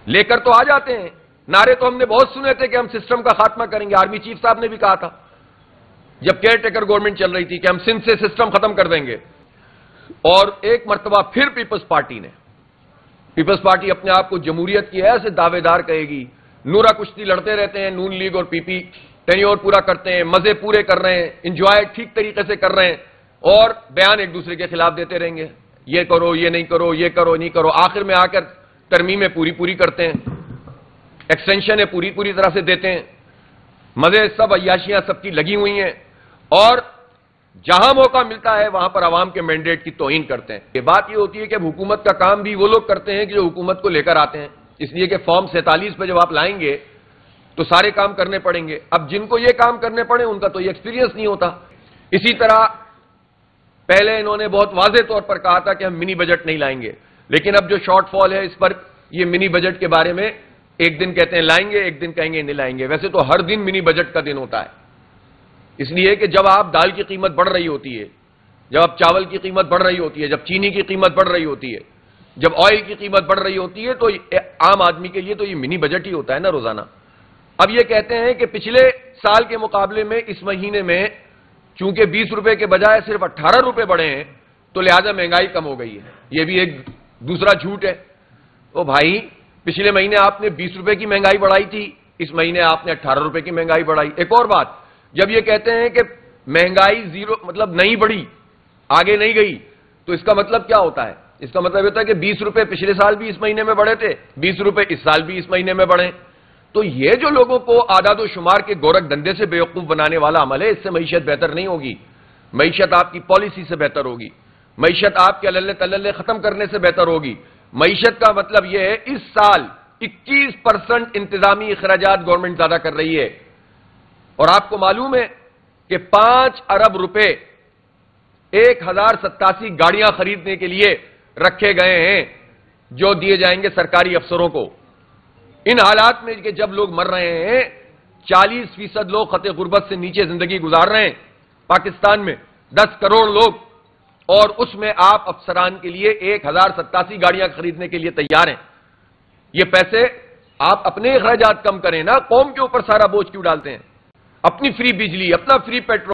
लेकर तो आ जाते हैं, नारे तो हमने बहुत सुने थे कि हम सिस्टम का खात्मा करेंगे। आर्मी चीफ साहब ने भी कहा था जब केयर टेकर गवर्नमेंट चल रही थी कि हम सिंध से सिस्टम खत्म कर देंगे। और एक मर्तबा फिर पीपल्स पार्टी अपने आप को जमहूरियत की ऐसे दावेदार कहेगी, नूरा कुश्ती लड़ते रहते हैं नून लीग और पीपी, टेन्योर पूरा करते हैं, मजे पूरे कर रहे हैं, इंजॉय ठीक तरीके से कर रहे हैं और बयान एक दूसरे के खिलाफ देते रहेंगे, ये करो ये नहीं करो, ये करो नहीं करो। आखिर में आकर तरमीमें पूरी करते हैं, एक्सटेंशन है पूरी तरह से देते हैं, मजे सब अय्याशियां सबकी लगी हुई हैं और जहां मौका मिलता है वहां पर आवाम के मैंडेट की तौहीन करते हैं। ये बात ये होती है कि हुकूमत का काम भी वो लोग करते हैं कि जो हुकूमत को लेकर आते हैं, इसलिए कि फॉर्म 47 पे जब आप लाएंगे तो सारे काम करने पड़ेंगे। अब जिनको ये काम करने पड़े उनका तो ये एक्सपीरियंस नहीं होता। इसी तरह पहले इन्होंने बहुत वाज़ेह तौर पर कहा था कि हम मिनी बजट नहीं लाएंगे, लेकिन अब जो शॉर्टफॉल है इस पर ये मिनी बजट के बारे में एक दिन कहते हैं लाएंगे, एक दिन कहेंगे नहीं लाएंगे। वैसे तो हर दिन मिनी बजट का दिन होता है, इसलिए कि जब आप दाल की कीमत बढ़ रही होती है, जब आप चावल की कीमत बढ़ रही होती है, जब चीनी की कीमत बढ़ रही होती है, जब ऑयल की कीमत बढ़ रही होती है, तो आम आदमी के लिए तो ये मिनी बजट ही होता है ना रोजाना। अब ये कहते हैं कि पिछले साल के मुकाबले में इस महीने में चूंकि 20 रुपए के बजाय सिर्फ 18 रुपए बढ़े हैं तो लिहाजा महंगाई कम हो गई है। यह भी एक दूसरा झूठ है। तो भाई पिछले महीने आपने 20 रुपए की महंगाई बढ़ाई थी, इस महीने आपने 18 रुपए की महंगाई बढ़ाई। एक और बात, जब ये कहते हैं कि महंगाई जीरो मतलब नहीं बढ़ी, आगे नहीं गई, तो इसका मतलब क्या होता है? इसका मतलब होता है कि 20 रुपए पिछले साल भी इस महीने में बढ़े थे, 20 रुपए इस साल भी इस महीने में बढ़े। तो ये जो लोगों को आदाद व शुमार के गोरख धंधे से बेवकूफ बनाने वाला अमल है, इससे मईशत बेहतर नहीं होगी। मईशत आपकी पॉलिसी से बेहतर होगी, मईशत आपके अल्ले तल्ले खत्म करने से बेहतर होगी। मईशत का मतलब यह है इस साल 21% इंतजामी अखराजात गवर्नमेंट ज्यादा कर रही है और आपको मालूम है कि 5 अरब रुपए 1087 गाड़ियां खरीदने के लिए रखे गए हैं जो दिए जाएंगे सरकारी अफसरों को। इन हालात में कि जब लोग मर रहे हैं, 40% लोग खते गुर्बत से नीचे जिंदगी गुजार रहे हैं पाकिस्तान में, 10 करोड़ लोग, और उसमें आप अफसरान के लिए 1087 गाड़ियां खरीदने के लिए तैयार हैं। ये पैसे आप अपने अखराजात कम करें ना, कौम के ऊपर सारा बोझ क्यों डालते हैं? अपनी फ्री बिजली, अपना फ्री पेट्रोल